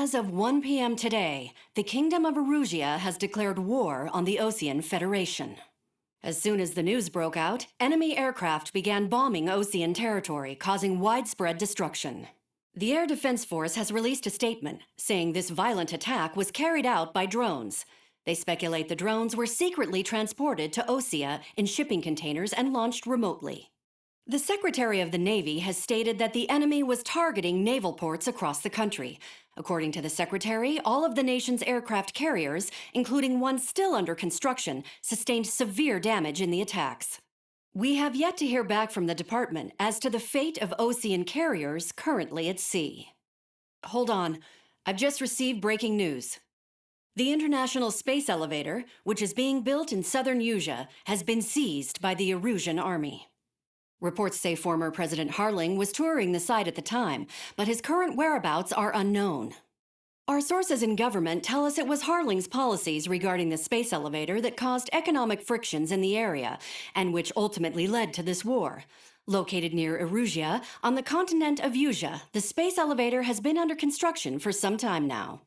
As of 1 p.m. today, the Kingdom of Erusia has declared war on the Osean Federation. As soon as the news broke out, enemy aircraft began bombing Osean territory, causing widespread destruction. The Air Defense Force has released a statement saying this violent attack was carried out by drones. They speculate the drones were secretly transported to Osea in shipping containers and launched remotely. The Secretary of the Navy has stated that the enemy was targeting naval ports across the country. According to the Secretary, all of the nation's aircraft carriers, including one still under construction, sustained severe damage in the attacks. We have yet to hear back from the department as to the fate of Osean carriers currently at sea. Hold on, I've just received breaking news. The International Space Elevator, which is being built in southern Usea, has been seized by the Erusian army. Reports say former President Harling was touring the site at the time, but his current whereabouts are unknown. Our sources in government tell us it was Harling's policies regarding the space elevator that caused economic frictions in the area, and which ultimately led to this war. Located near Erusia, on the continent of Usea, the space elevator has been under construction for some time now.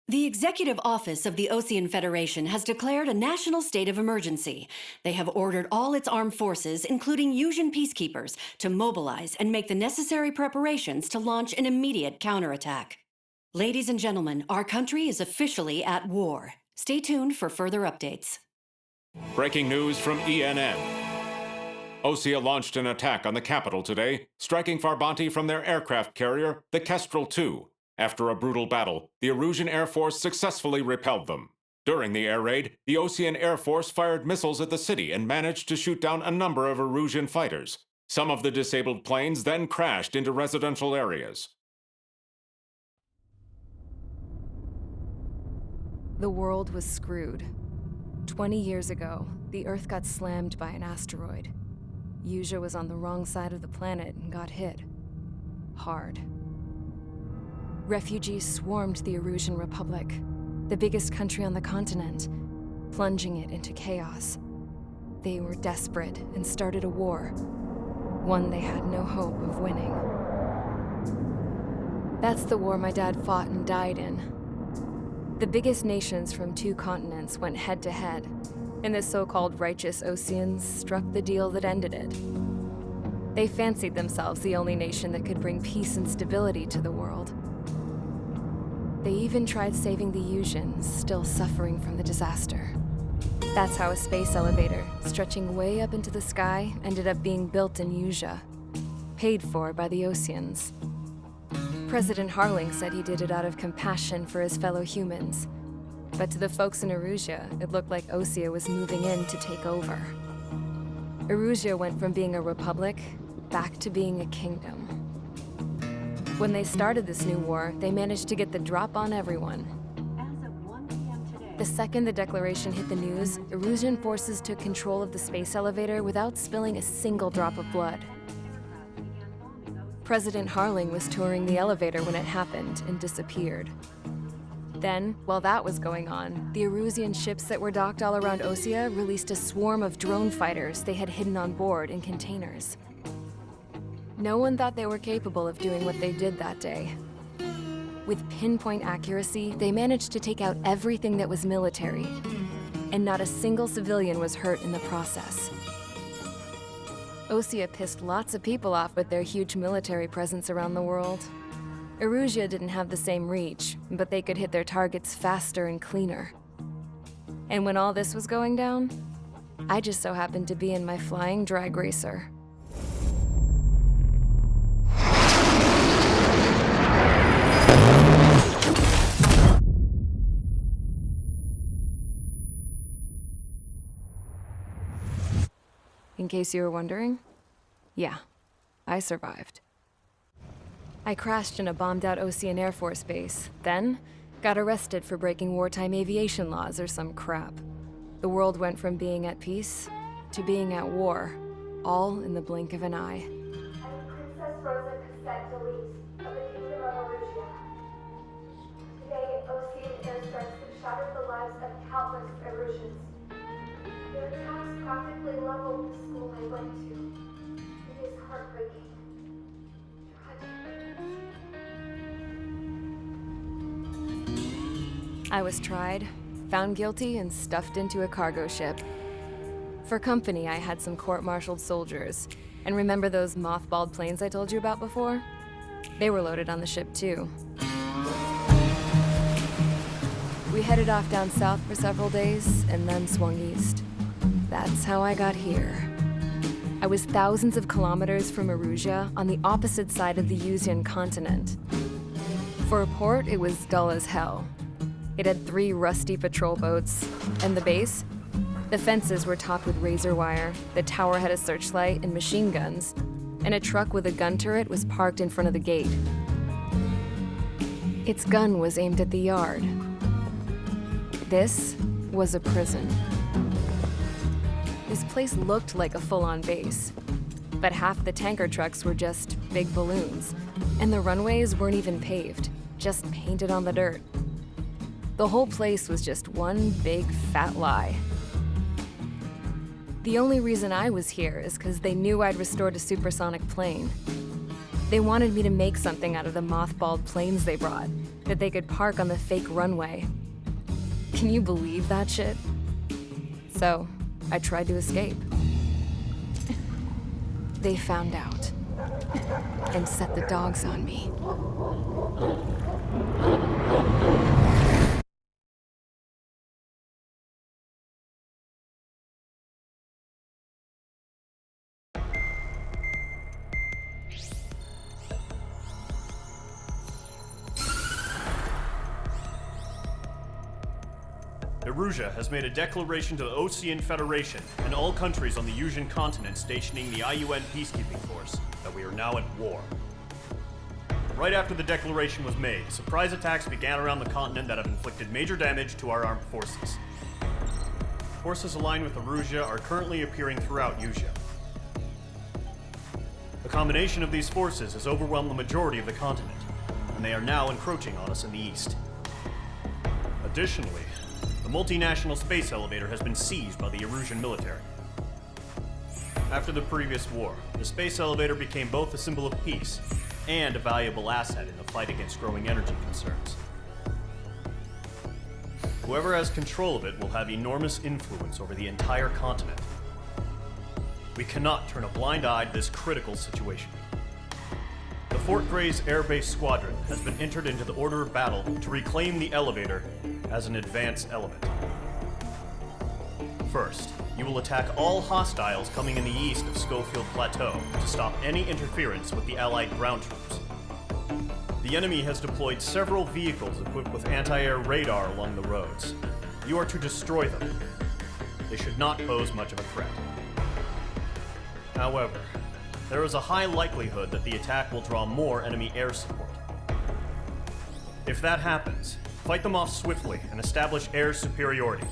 The Executive Office of the Osean Federation has declared a national state of emergency. They have ordered all its armed forces, including Usian peacekeepers, to mobilize and make the necessary preparations to launch an immediate counterattack. Ladies and gentlemen, our country is officially at war. Stay tuned for further updates. Breaking news from ENN. Osea launched an attack on the capital today, striking Farbanti from their aircraft carrier, the Kestrel II. After a brutal battle, the Erusian Air Force successfully repelled them. During the air raid, the Osean Air Force fired missiles at the city and managed to shoot down a number of Erusian fighters. Some of the disabled planes then crashed into residential areas. The world was screwed. 20 years ago, the Earth got slammed by an asteroid. Usea was on the wrong side of the planet and got hit. Hard. Refugees swarmed the Erusian Republic, the biggest country on the continent, plunging it into chaos. They were desperate and started a war, one they had no hope of winning. That's the war my dad fought and died in. The biggest nations from 2 continents went head-to-head, and the so-called righteous Oseans struck the deal that ended it. They fancied themselves the only nation that could bring peace and stability to the world. They even tried saving the Usians, still suffering from the disaster. That's how a space elevator, stretching way up into the sky, ended up being built in Usea, paid for by the Oseans. President Harling said he did it out of compassion for his fellow humans. But to the folks in Erusia, it looked like Osea was moving in to take over. Erusia went from being a republic back to being a kingdom. When they started this new war, they managed to get the drop on everyone. As of 1 p.m. today, The second the declaration hit the news, Erusian forces took control of the space elevator without spilling a single drop of blood. President Harling was touring the elevator when it happened and disappeared. Then, while that was going on, the Erusian ships that were docked all around Osea released a swarm of drone fighters they had hidden on board in containers. No one thought they were capable of doing what they did that day. With pinpoint accuracy, they managed to take out everything that was military, and not a single civilian was hurt in the process. Osea pissed lots of people off with their huge military presence around the world. Erusia didn't have the same reach, but they could hit their targets faster and cleaner. And when all this was going down, I just so happened to be in my flying drag racer. In case you were wondering, yeah, I survived. I crashed in a bombed-out Osean Air Force base, then got arrested for breaking wartime aviation laws or some crap. The world went from being at peace to being at war, all in the blink of an eye. I'm Princess Rosa Cassette Delise of the Kingdom of Erusia. Today, Osean airstrikes have shattered the lives of countless Erusians. Their attacks practically leveled the school I went to. It is heartbreaking. Tragic. I was tried, found guilty, and stuffed into a cargo ship. For company, I had some court-martialed soldiers. And remember those mothballed planes I told you about before? They were loaded on the ship too. We headed off down south for several days, and then swung east. That's how I got here. I was thousands of kilometers from Erusia, on the opposite side of the Yuzian continent. For a port, it was dull as hell. It had 3 rusty patrol boats, and the base? The fences were topped with razor wire, the tower had a searchlight and machine guns, and a truck with a gun turret was parked in front of the gate. Its gun was aimed at the yard. This was a prison. This place looked like a full-on base, but half the tanker trucks were just big balloons, and the runways weren't even paved, just painted on the dirt. The whole place was just one big fat lie. The only reason I was here is because they knew I'd restored a supersonic plane. They wanted me to make something out of the mothballed planes they brought, that they could park on the fake runway. Can you believe that shit? So, I tried to escape. They found out and set the dogs on me. Erusia has made a declaration to the Osean Federation and all countries on the Yuzian continent stationing the IUN peacekeeping force that we are now at war. Right after the declaration was made, surprise attacks began around the continent that have inflicted major damage to our armed forces. Forces aligned with Erusia are currently appearing throughout Yusia. The combination of these forces has overwhelmed the majority of the continent, and they are now encroaching on us in the east. Additionally, the multinational space elevator has been seized by the Erusian military. After the previous war, the space elevator became both a symbol of peace and a valuable asset in the fight against growing energy concerns. Whoever has control of it will have enormous influence over the entire continent. We cannot turn a blind eye to this critical situation. The Fort Gray's Air Base Squadron has been entered into the order of battle to reclaim the elevator as an advance element. First, you will attack all hostiles coming in the east of Schofield Plateau to stop any interference with the Allied ground troops. The enemy has deployed several vehicles equipped with anti-air radar along the roads. You are to destroy them. They should not pose much of a threat. However, there is a high likelihood that the attack will draw more enemy air support. If that happens, fight them off swiftly and establish air superiority.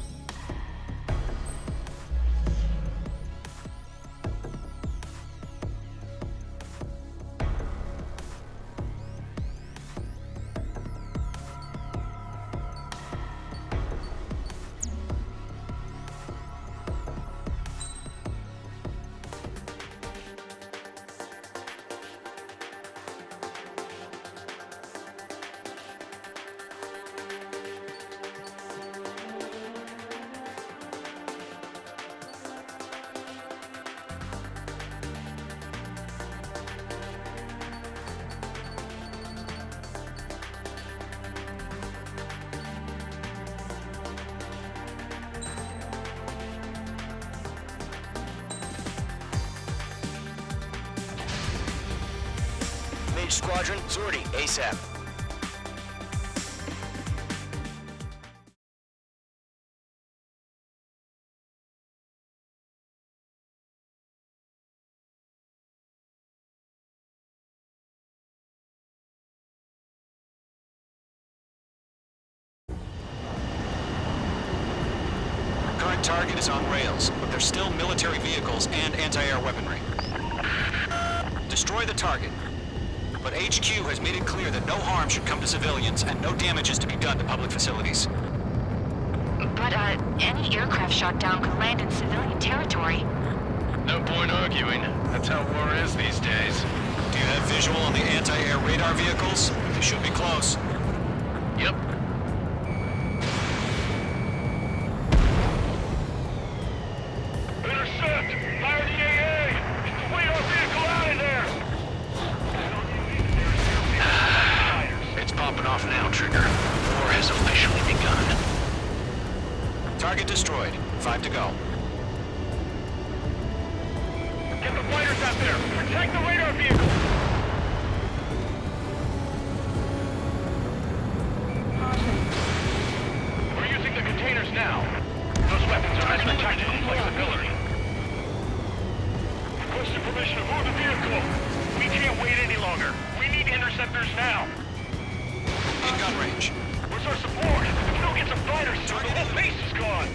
Squadron, Zordy, ASAP. Current target is on rails, but there's still military vehicles and anti-air weaponry. Destroy the target. But HQ has made it clear that no harm should come to civilians and no damage is to be done to public facilities. But, any aircraft shot down could land in civilian territory. No point arguing. That's how war is these days. Do you have visual on the anti-air radar vehicles? They should be close. Yep. 5 to go. Get the fighters out there! Protect the radar vehicle! We're using the containers now. Those weapons are meant for tactical flexibility. Requesting permission to move the vehicle. We can't wait any longer. We need interceptors now. In gun range. Where's our support? If we don't get some fighters, the whole base is gone.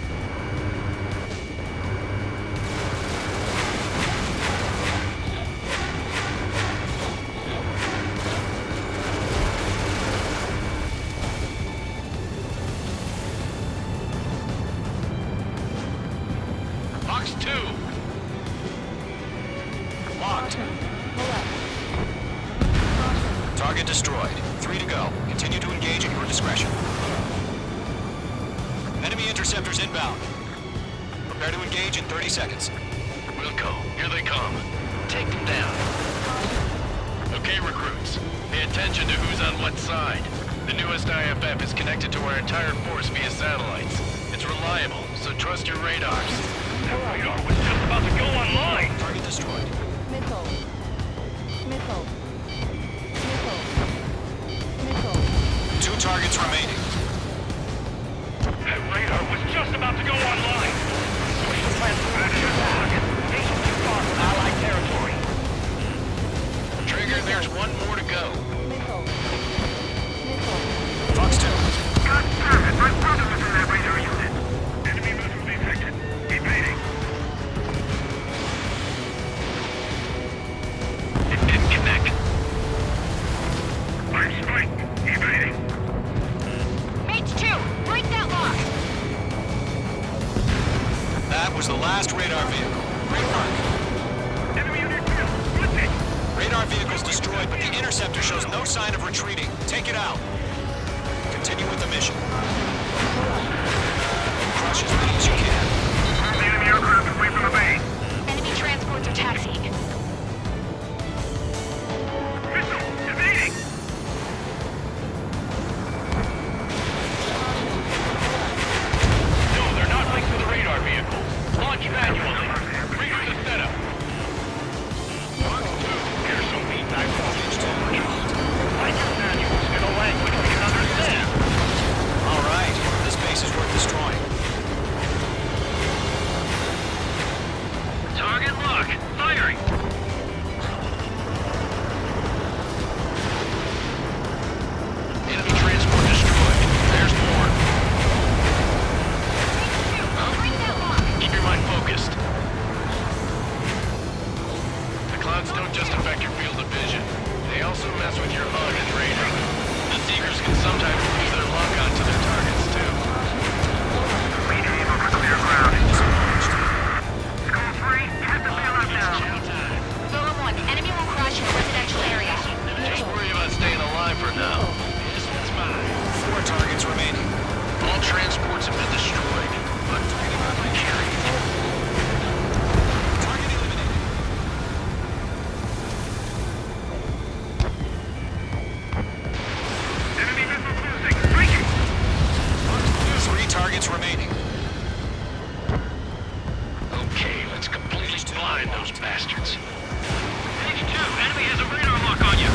Box 2. Locked. Target destroyed. 3 to go. Continue to engage at your discretion. Enemy interceptors inbound. Prepare to engage in 30 seconds. Wilco, here they come. Take them down. Okay, recruits. Pay attention to who's on what side. The newest IFF is connected to our entire force via satellites. It's reliable, so trust your radars. That radar was just about to go online! Target destroyed. Missile. Missile. Missile. Missile. 2 targets remaining. That radar was just about to go online! Special plans for that target. Station too far from Allied territory. Trigger, there's one more to go. Missile. Missile. Fox 2. God damn it! My brother was in that radar unit! Enemy missile detected. Evading. It didn't connect. I'm spiked. Evading. Mates 2, break that lock! That was the last radar vehicle. Great work. Enemy unit kill. Split it. Radar vehicle's destroyed, but the interceptor shows no sign of retreating. Take it out. Continue with the mission. Crush as many as you can. The enemy aircraft away from the base. Enemy transports are taxiing. Missile. Evading. No, they're not linked to the radar vehicle. Launch manually. Redo the setup. Box 2. Here's some feedback from like your manuals in a language we can understand. All right. This base is worth destroying. Target lock. Firing. Enemy transport destroyed. There's more. Break that lock! Keep your mind focused. The clouds don't just affect your field of vision. They also mess with your HUD and radar. The Seekers can sometimes lose their lock onto their targets, too. We aim over clear ground. School 3, hit the field up now. Zone 1, enemy will crash in a residential area. Just worry about staying alive for now. This one's mine. 4 targets remaining. All transports have been destroyed, but carry. Target eliminated. Enemy missiles losing. Breaking. 3 targets remaining. Okay, let's completely blind those bastards. Page 2, enemy has a radar lock on you.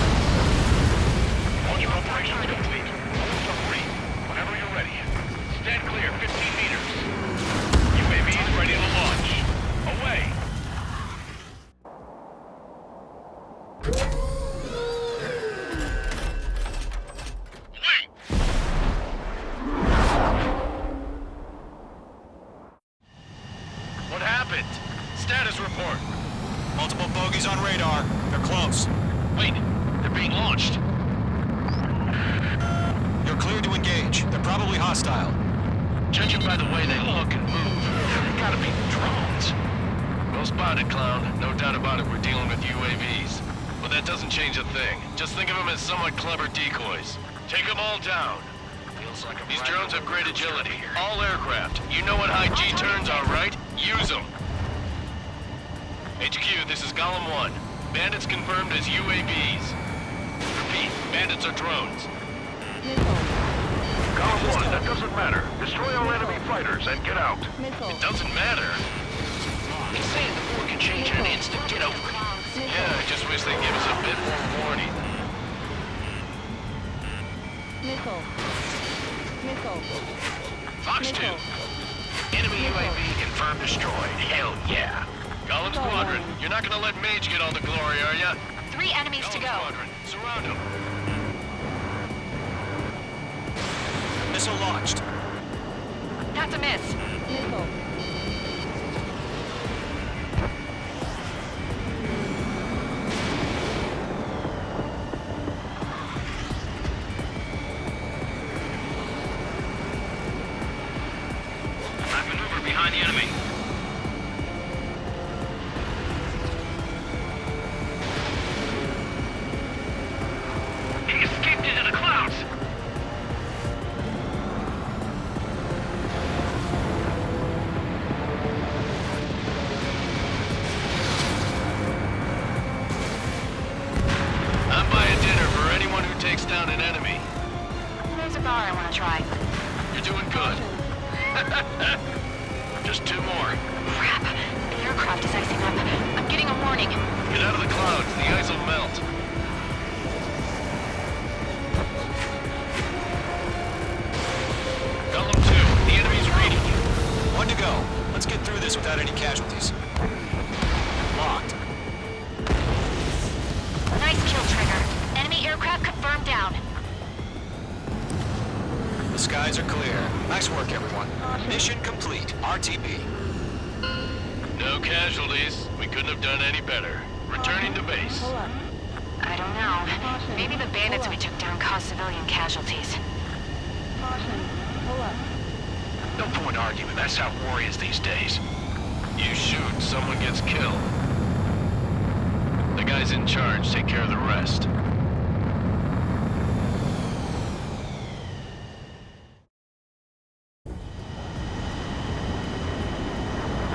Launch preparations complete. Submarine, whenever you're ready. Stand clear, 15 meters. UAVs ready to launch. Away. Wait! What happened? Status report. Multiple bogies on radar. They're close. Wait, they're being launched. You're cleared to engage. They're probably hostile. Judging by the way they look and move, they gotta be drones. Well spotted, clown. No doubt about it, we're dealing with UAVs. But that doesn't change a thing. Just think of them as somewhat clever decoys. Take them all down. These drones have great agility. All aircraft. You know what high G turns are, right? Use them. HQ, this is Golem 1. Bandits confirmed as UAVs. Repeat, bandits are drones. Missile. Column 1, that doesn't matter. Destroy all enemy fighters and get out. Missile. It doesn't matter. He's saying the war can change in an instant. Get over it. Yeah, I just wish they'd give us a bit more warning. Missile. Missile. Fox 2. Enemy UAV confirmed destroyed. Hell yeah. Golem Squadron, you're not gonna let Mage get all the glory, are ya? 3 enemies to Golem go. Squadron, surround him. Missile launched. That's a miss. Missile. Maneuver behind the enemy. He escaped into the clouds. I'm buying dinner for anyone who takes down an enemy. There's a bar I want to try. You're doing good. Just 2 more. Crap. The aircraft is icing up. I'm getting a warning. Get out of the clouds. The ice will melt. Golem 2, the enemy's reading you. 1 to go. Let's get through this without any casualties. Locked. Nice kill, Trigger. Enemy aircraft confirmed down. The skies are clear. Nice work, everyone. Mission complete. RTB. No casualties. We couldn't have done any better. Returning to base. I don't know. Maybe the bandits we took down caused civilian casualties. No point arguing. That's how war is these days. You shoot, someone gets killed. The guys in charge take care of the rest.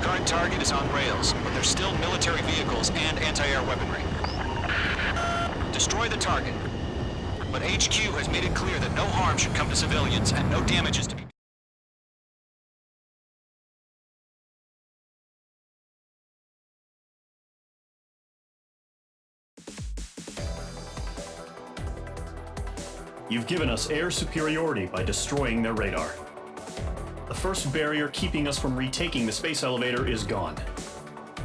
Current target is on rails, but there's still military vehicles and anti-air weaponry. Destroy the target. But HQ has made it clear that no harm should come to civilians and no damage is to be... You've given us air superiority by destroying their radar. The first barrier keeping us from retaking the space elevator is gone.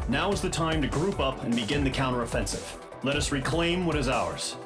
Now is the time to group up and begin the counteroffensive. Let us reclaim what is ours.